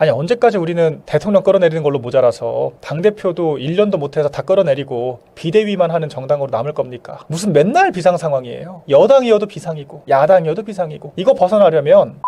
아니 언제까지 우리는 대통령 끌어내리는 걸로 모자라서 당대표도 1년도 못해서 다 끌어내리고 비대위만 하는 정당으로 남을 겁니까? 무슨 맨날 비상 상황이에요. 여당이어도 비상이고 야당이어도 비상이고. 이거 벗어나려면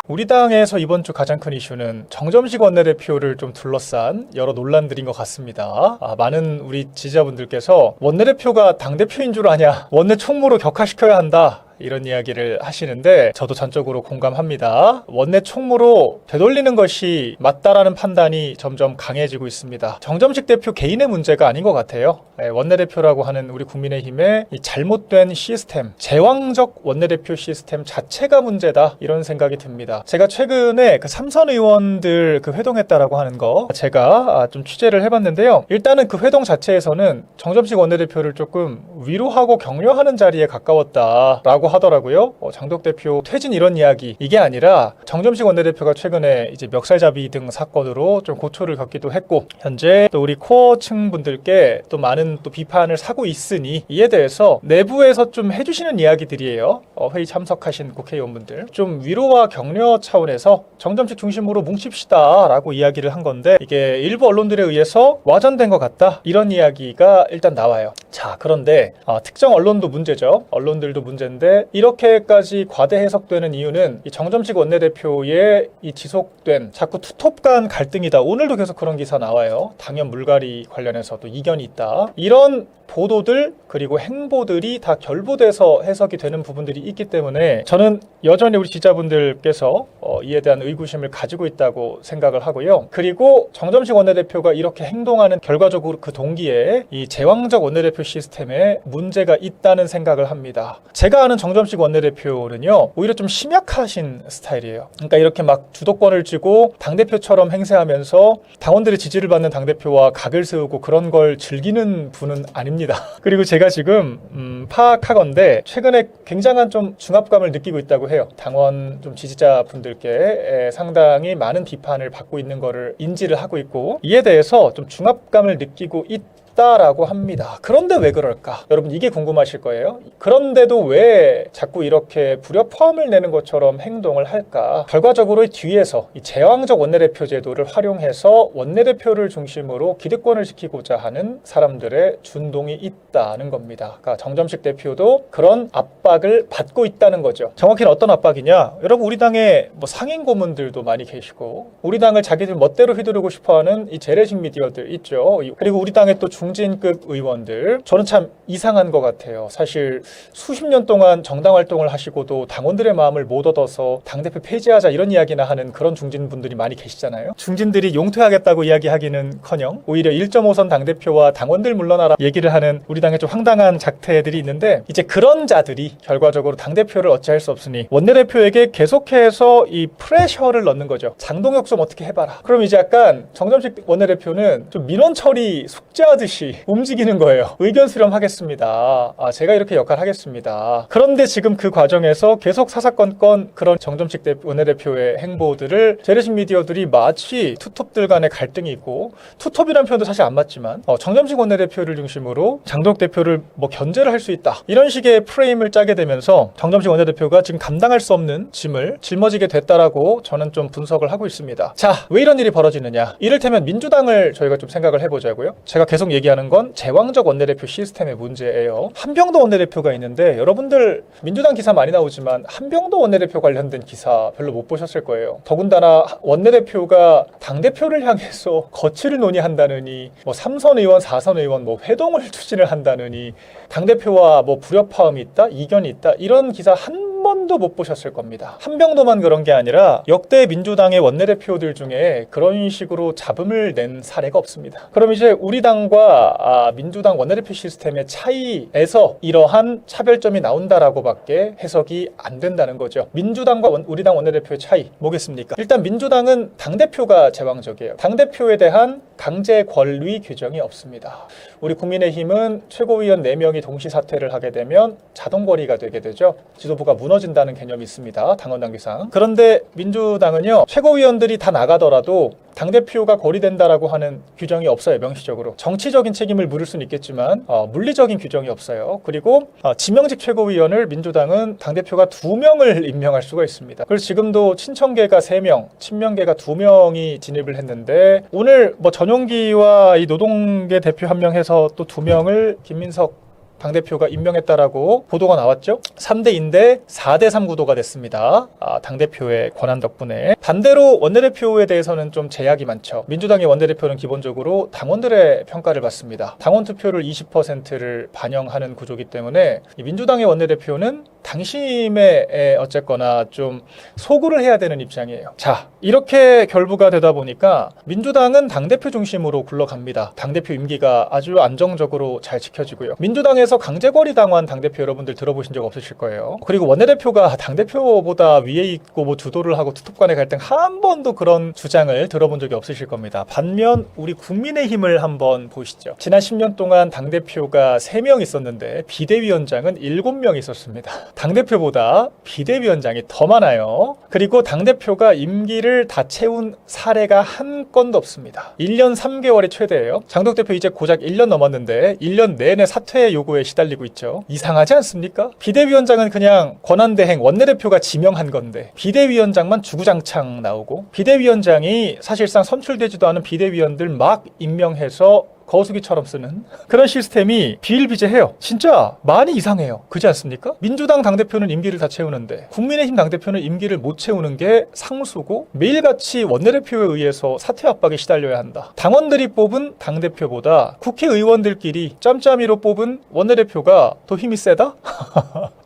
우리 당에서 이번 주 가장 큰 이슈는 정점식 원내대표를 좀 둘러싼 여러 논란들인 것 같습니다. 많은 우리 지지자분들께서 원내대표가 당대표인 줄 아냐, 원내 총무로 격하시켜야 한다, 이런 이야기를 하시는데 저도 전적으로 공감합니다. 원내 총무로 되돌리는 것이 맞다라는 판단이 점점 강해지고 있습니다. 정점식 대표 개인의 문제가 아닌 것 같아요. 원내대표라고 하는 우리 국민의힘의 이 잘못된 시스템, 제왕적 원내대표 시스템 자체가 문제다, 이런 생각이 듭니다. 제가 최근에 그 삼선 의원들 그 회동했다라고 하는 거 제가 좀 취재를 해봤는데요. 일단은 그 회동 자체에서는 정점식 원내대표를 조금 위로하고 격려하는 자리에 가까웠다라고 하더라고요. 장덕 대표 퇴진 이런 이야기, 이게 아니라 정점식 원내대표가 최근에 이제 멱살잡이 등 사건으로 좀 고초를 겪기도 했고, 현재 또 우리 코어층 분들께 또 많은 또 비판을 사고 있으니 이에 대해서 내부에서 좀 해주시는 이야기들이에요. 회의 참석하신 국회의원분들 좀 위로와 격려 차원에서 정점식 중심으로 뭉칩시다 라고 이야기를 한 건데, 이게 일부 언론들에 의해서 와전된 것 같다, 이런 이야기가 일단 나와요. 자, 그런데 특정 언론도 문제죠. 언론들도 문제인데 이렇게까지 과대 해석되는 이유는 이 정점식 원내대표의 이 지속된 자꾸 투톱 간 갈등이다. 오늘도 계속 그런 기사 나와요. 당연 물갈이 관련해서도 이견이 있다. 이런 보도들 그리고 행보들이 다 결부돼서 해석이 되는 부분들이 있기 때문에 저는 여전히 우리 지지자분들께서 이에 대한 의구심을 가지고 있다고 생각을 하고요. 그리고 정점식 원내대표가 이렇게 행동하는 결과적으로 그 동기에 이 제왕적 원내대표 시스템에 문제가 있다는 생각을 합니다. 제가 아는 정점식 원내대표는요, 오히려 좀 심약하신 스타일이에요. 그러니까 이렇게 막 주도권을 쥐고 당대표처럼 행세하면서 당원들의 지지를 받는 당대표와 각을 세우고 그런 걸 즐기는 분은 아닙니다. 그리고 제가 지금 파악하건대 최근에 굉장한 좀 중압감을 느끼고 있다고 해요. 당원 좀 지지자분들께 상당히 많은 비판을 받고 있는 거를 인지를 하고 있고, 이에 대해서 좀 중압감을 느끼고 있다라고 합니다. 그런데 왜 그럴까? 여러분 이게 궁금하실 거예요. 그런데도 왜 자꾸 이렇게 불협화음을 내는 것처럼 행동을 할까? 결과적으로 뒤에서 이 제왕적 원내대표 제도를 활용해서 원내대표를 중심으로 기득권을 지키고자 하는 사람들의 준동이 있다는 겁니다. 그러니까 정점식 대표도 그런 압박을 받고 있다는 거죠. 정확히는 어떤 압박이냐? 여러분 우리 당에 뭐 상임 고문들도 많이 계시고, 우리 당을 자기들 멋대로 휘두르고 싶어하는 이 재래식 미디어들 있죠. 그리고 우리 당에 또 중진급 의원들, 저는 참 이상한 것 같아요. 사실 수십 년 동안 정당 활동을 하시고도 당원들의 마음을 못 얻어서 당대표 폐지하자 이런 이야기나 하는 그런 중진분들이 많이 계시잖아요. 중진들이 용퇴하겠다고 이야기하기는커녕 오히려 1.5선 당대표와 당원들 물러나라 얘기를 하는 우리 당의 좀 황당한 작태들이 있는데, 이제 그런 자들이 결과적으로 당대표를 어찌할 수 없으니 원내대표에게 계속해서 이 프레셔를 넣는 거죠. 장동혁 좀 어떻게 해봐라. 그럼 이제 약간 정점식 원내대표는 좀 민원 처리 숙제하듯이 움직이는 거예요. 의견 수렴하겠습니다. 제가 이렇게 역할 하겠습니다. 그런데 지금 그 과정에서 계속 사사건건 그런 정점식 원내대표의 행보들을 재래식 미디어들이 마치 투톱들 간의 갈등이 있고, 투톱이라는 표현도 사실 안 맞지만 정점식 원내대표를 중심으로 장동혁 대표를 뭐 견제를 할 수 있다, 이런 식의 프레임을 짜게 되면서 정점식 원내대표가 지금 감당할 수 없는 짐을 짊어지게 됐다라고 저는 좀 분석을 하고 있습니다. 자, 왜 이런 일이 벌어지느냐? 이를테면 민주당을 저희가 좀 생각을 해보자고요. 제가 계속 얘기하는 건 제왕적 원내대표 시스템의 문제예요. 한병도 원내대표가 있는데, 여러분들 민주당 기사 많이 나오지만 한병도 원내대표 관련된 기사 별로 못 보셨을 거예요. 더군다나 원내대표가 당대표를 향해서 거취를 논의한다느니, 뭐 3선 의원, 4선 의원 뭐 회동을 추진을 한다느니, 당대표와 뭐 불협화음이 있다, 이견이 있다, 이런 기사 한 번도 못 보셨을 겁니다. 한병도만 그런 게 아니라 역대 민주당의 원내대표들 중에 그런 식으로 잡음을 낸 사례가 없습니다. 그럼 이제 우리 당과 민주당 원내대표 시스템의 차이에서 이러한 차별점이 나온다라고밖에 해석이 안 된다는 거죠. 민주당과 우리 당 원내대표의 차이 뭐겠습니까? 일단 민주당은 당대표가 제왕적이에요. 당대표에 대한 강제 권리 규정이 없습니다. 우리 국민의힘은 최고위원 4명이 동시 사퇴를 하게 되면 자동 권리가 되게 되죠. 지도부가 무너진다는 개념이 있습니다. 당헌당규상. 그런데 민주당은요, 최고위원들이 다 나가더라도 당대표가 거리된다라고 하는 규정이 없어요. 명시적으로. 정치적인 책임을 물을 수는 있겠지만 물리적인 규정이 없어요. 그리고 지명직 최고위원을 민주당은 당대표가 2명을 임명할 수가 있습니다. 그래서 지금도 친청계가 3명, 친명계가 2명이 진입을 했는데 오늘 뭐 전용기와 이 노동계 대표 한 명 해서 또 2명을 김민석 당대표가 임명했다라고 보도가 나왔죠. 3대2인데 4대3 구도가 됐습니다. 당대표의 권한 덕분에. 반대로 원내대표에 대해서는 좀 제약이 많죠. 민주당의 원내대표는 기본적으로 당원들의 평가를 받습니다. 당원 투표를 20%를 반영하는 구조이기 때문에 민주당의 원내대표는 당심에 어쨌거나 좀 소구를 해야 되는 입장이에요. 자, 이렇게 결부가 되다 보니까 민주당은 당대표 중심으로 굴러갑니다. 당대표 임기가 아주 안정적으로 잘 지켜지고요. 민주당에서 강제거리 당한 당대표 여러분들 들어보신 적 없으실 거예요. 그리고 원내대표가 당대표보다 위에 있고 뭐 주도를 하고 투톱 간의 갈등 한 번도 그런 주장을 들어본 적이 없으실 겁니다. 반면 우리 국민의힘을 한번 보시죠. 지난 10년 동안 당대표가 3명 있었는데 비대위원장은 7명 있었습니다. 당대표보다 비대위원장이 더 많아요. 그리고 당대표가 임기를 다 채운 사례가 한 건도 없습니다. 1년 3개월이 최대예요. 장덕 대표 이제 고작 1년 넘었는데 1년 내내 사퇴 요구에 시달리고 있죠. 이상하지 않습니까? 비대위원장은 그냥 권한대행 원내대표가 지명한 건데 비대위원장만 주구장창 나오고 비대위원장이 사실상 선출되지도 않은 비대위원들 막 임명해서 거수기처럼 쓰는 그런 시스템이 비일비재해요. 진짜 많이 이상해요. 그렇지 않습니까? 민주당 당대표는 임기를 다 채우는데 국민의힘 당대표는 임기를 못 채우는 게 상수고 매일같이 원내대표에 의해서 사퇴 압박에 시달려야 한다. 당원들이 뽑은 당대표보다 국회의원들끼리 짬짬이로 뽑은 원내대표가 더 힘이 세다?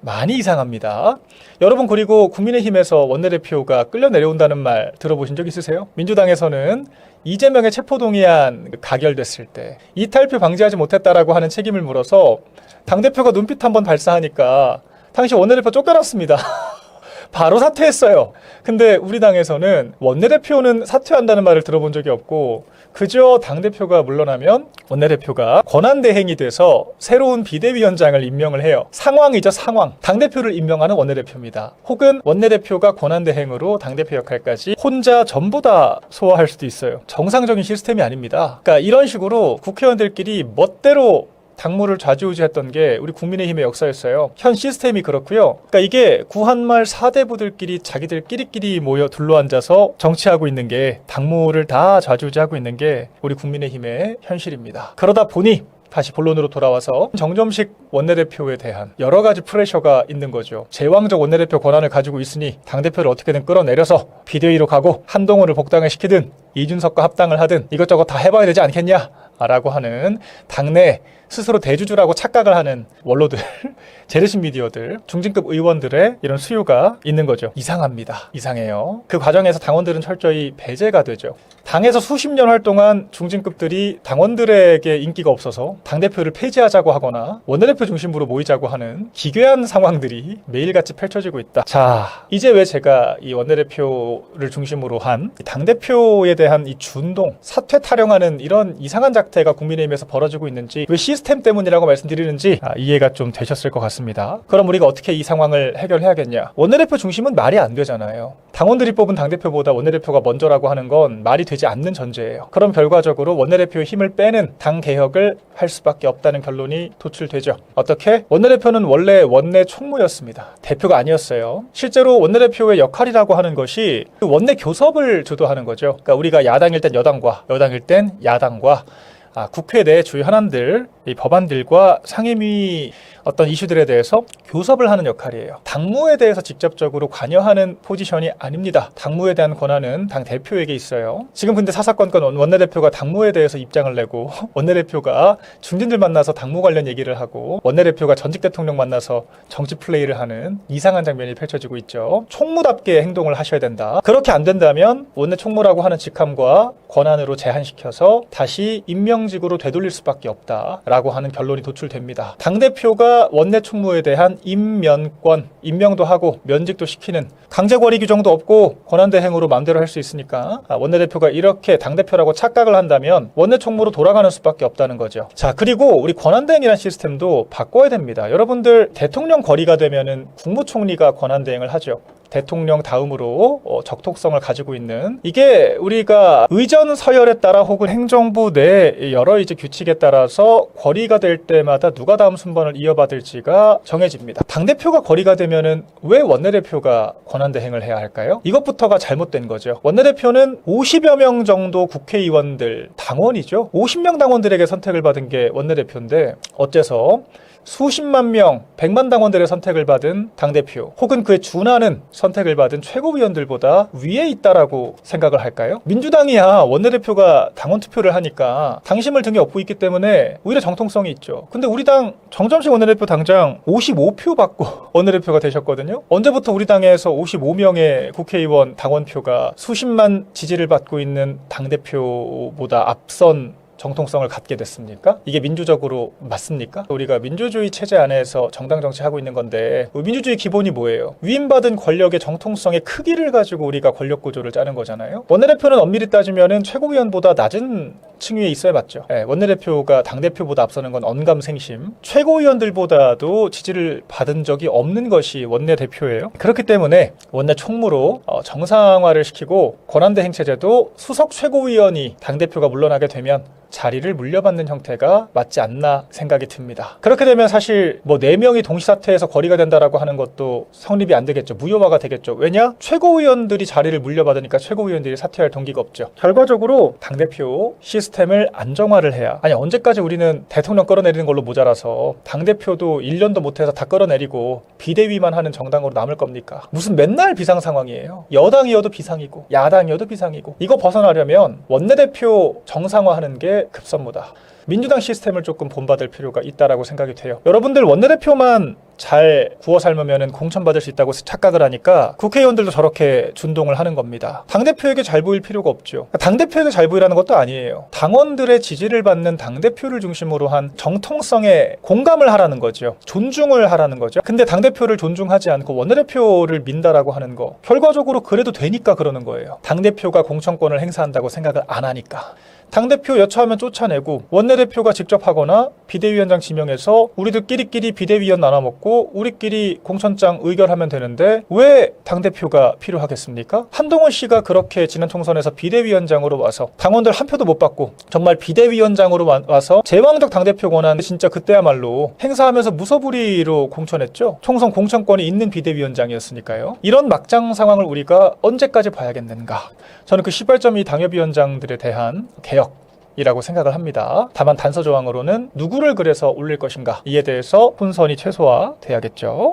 많이 이상합니다. 여러분 그리고 국민의힘에서 원내대표가 끌려 내려온다는 말 들어보신 적 있으세요? 민주당에서는 이재명의 체포동의안 가결됐을 때 이탈표 방지하지 못했다라고 하는 책임을 물어서 당대표가 눈빛 한번 발사하니까 당시 원내대표 쫓겨났습니다. 바로 사퇴했어요. 근데 우리 당에서는 원내대표는 사퇴한다는 말을 들어본 적이 없고 그저 당대표가 물러나면 원내대표가 권한대행이 돼서 새로운 비대위원장을 임명을 해요. 상황이죠, 상황. 당대표를 임명하는 원내대표입니다. 혹은 원내대표가 권한대행으로 당대표 역할까지 혼자 전부 다 소화할 수도 있어요. 정상적인 시스템이 아닙니다. 그러니까 이런 식으로 국회의원들끼리 멋대로 당무를 좌지우지했던 게 우리 국민의힘의 역사였어요. 현 시스템이 그렇고요. 그러니까 이게 구한말 4대부들끼리 자기들끼리끼리 모여 둘러앉아서 정치하고 있는 게 당무를 다 좌지우지하고 있는 게 우리 국민의힘의 현실입니다. 그러다 보니 다시 본론으로 돌아와서 정점식 원내대표에 대한 여러 가지 프레셔가 있는 거죠. 제왕적 원내대표 권한을 가지고 있으니 당대표를 어떻게든 끌어내려서 비대위로 가고 한동훈을 복당을 시키든 이준석과 합당을 하든 이것저것 다 해봐야 되지 않겠냐? 라고 하는 당내 스스로 대주주라고 착각을 하는 원로들, 재래식 미디어들, 중진급 의원들의 이런 수요가 있는 거죠. 이상합니다. 이상해요. 그 과정에서 당원들은 철저히 배제가 되죠. 당에서 수십 년 활동한 중진급들이 당원들에게 인기가 없어서 당대표를 폐지하자고 하거나 원내대표 중심으로 모이자고 하는 기괴한 상황들이 매일같이 펼쳐지고 있다. 자, 이제 왜 제가 이 원내대표를 중심으로 한 당대표에 대한 이 준동, 사퇴 타령하는 이런 이상한 작태가 국민의힘에서 벌어지고 있는지, 왜 시스템 때문이라고 말씀드리는지 이해가 좀 되셨을 것 같습니다. 그럼 우리가 어떻게 이 상황을 해결해야겠냐? 원내대표 중심은 말이 안 되잖아요. 당원들이 뽑은 당대표보다 원내대표가 먼저라고 하는 건 말이 되지 않는 전제예요. 그럼 결과적으로 원내대표의 힘을 빼는 당 개혁을 할 수밖에 없다는 결론이 도출되죠. 어떻게? 원내대표는 원래 원내 총무였습니다. 대표가 아니었어요. 실제로 원내대표의 역할이라고 하는 것이 그 원내 교섭을 주도하는 거죠. 그러니까 우리가 야당일 땐 여당과, 여당일 땐 야당과 국회 내 주요 현안들, 이 법안들과 상임위 어떤 이슈들에 대해서 교섭을 하는 역할이에요. 당무에 대해서 직접적으로 관여하는 포지션이 아닙니다. 당무에 대한 권한은 당 대표에게 있어요. 지금 근데 사사건건 원내대표가 당무에 대해서 입장을 내고 원내대표가 중진들 만나서 당무 관련 얘기를 하고 원내대표가 전직 대통령 만나서 정치 플레이를 하는 이상한 장면이 펼쳐지고 있죠. 총무답게 행동을 하셔야 된다. 그렇게 안 된다면 원내 총무라고 하는 직함과 권한으로 제한시켜서 다시 임명직으로 되돌릴 수밖에 없다라고 하는 결론이 도출됩니다. 당대표가 원내 총무에 대한 임면권, 임명도 하고 면직도 시키는 강제권리 규정도 없고 권한대행으로 마음대로 할 수 있으니까 원내대표가 이렇게 당대표라고 착각을 한다면 원내 총무로 돌아가는 수밖에 없다는 거죠. 자, 그리고 우리 권한대행이라는 시스템도 바꿔야 됩니다. 여러분들 대통령 거리가 되면은 국무총리가 권한대행을 하죠. 대통령 다음으로 적통성을 가지고 있는, 이게 우리가 의전 서열에 따라 혹은 행정부 내 여러 이제 규칙에 따라서 권위가 될 때마다 누가 다음 순번을 이어받을지가 정해집니다. 당대표가 권위가 되면은 왜 원내대표가 권한대행을 해야 할까요? 이것부터가 잘못된 거죠. 원내대표는 50여 명 정도 국회의원들, 당원이죠. 50명 당원들에게 선택을 받은 게 원내대표인데, 어째서 수십만 명, 100만 당원들의 선택을 받은 당대표 혹은 그에 준하는 선택을 받은 최고위원들보다 위에 있다라고 생각을 할까요? 민주당이야 원내대표가 당원 투표를 하니까 당심을 등에 업고 있기 때문에 오히려 정통성이 있죠. 근데 우리 당 정점식 원내대표 당장 55표 받고 원내대표가 되셨거든요. 언제부터 우리 당에서 55명의 국회의원 당원표가 수십만 지지를 받고 있는 당대표보다 앞선 정통성을 갖게 됐습니까? 이게 민주적으로 맞습니까? 우리가 민주주의 체제 안에서 정당 정치하고 있는 건데, 민주주의 기본이 뭐예요? 위임받은 권력의 정통성의 크기를 가지고 우리가 권력 구조를 짜는 거잖아요. 원내대표는 엄밀히 따지면은 최고위원보다 낮은 층위에 있어야 맞죠. 원내대표가 당대표보다 앞서는 건 언감생심. 최고위원들보다도 지지를 받은 적이 없는 것이 원내대표예요. 그렇기 때문에 원내 총무로 정상화를 시키고 권한대행 체제도 수석 최고위원이 당대표가 물러나게 되면 자리를 물려받는 형태가 맞지 않나 생각이 듭니다. 그렇게 되면 사실 뭐 4명이 동시사퇴해서 거리가 된다라고 하는 것도 성립이 안 되겠죠. 무효화가 되겠죠. 왜냐? 최고위원들이 자리를 물려받으니까 최고위원들이 사퇴할 동기가 없죠. 결과적으로 당대표 시스템을 안정화를 해야, 아니 언제까지 우리는 대통령 끌어내리는 걸로 모자라서 당대표도 1년도 못해서 다 끌어내리고 비대위만 하는 정당으로 남을 겁니까? 무슨 맨날 비상 상황이에요. 여당이어도 비상이고 야당이어도 비상이고. 이거 벗어나려면 원내대표 정상화하는 게 급선무다. 민주당 시스템을 조금 본받을 필요가 있다라고 생각이 돼요. 여러분들 원내대표만 잘 구워 삶으면 공천받을 수 있다고 착각을 하니까 국회의원들도 저렇게 준동을 하는 겁니다. 당대표에게 잘 보일 필요가 없죠. 당대표에게 잘 보이라는 것도 아니에요. 당원들의 지지를 받는 당대표를 중심으로 한 정통성에 공감을 하라는 거죠. 존중을 하라는 거죠. 근데 당대표를 존중하지 않고 원내대표를 민다라고 하는 거, 결과적으로 그래도 되니까 그러는 거예요. 당대표가 공천권을 행사한다고 생각을 안 하니까. 당대표 여차하면 쫓아내고 원내대표가 직접 하거나 비대위원장 지명해서 우리들끼리끼리 비대위원 나눠먹고 우리끼리 공천장 의결하면 되는데 왜 당대표가 필요하겠습니까? 한동훈 씨가 그렇게 지난 총선에서 비대위원장으로 와서 당원들 한 표도 못 받고 정말 비대위원장으로 와서 제왕적 당대표 권한 진짜 그때야말로 행사하면서 무소불위로 공천했죠. 총선 공천권이 있는 비대위원장이었으니까요. 이런 막장 상황을 우리가 언제까지 봐야겠는가? 저는 그 시발점이 당협위원장들에 대한 개혁이라고 생각을 합니다. 다만 단서 조항으로는 누구를 그래서 올릴 것인가, 이에 대해서 혼선이 최소화돼야겠죠.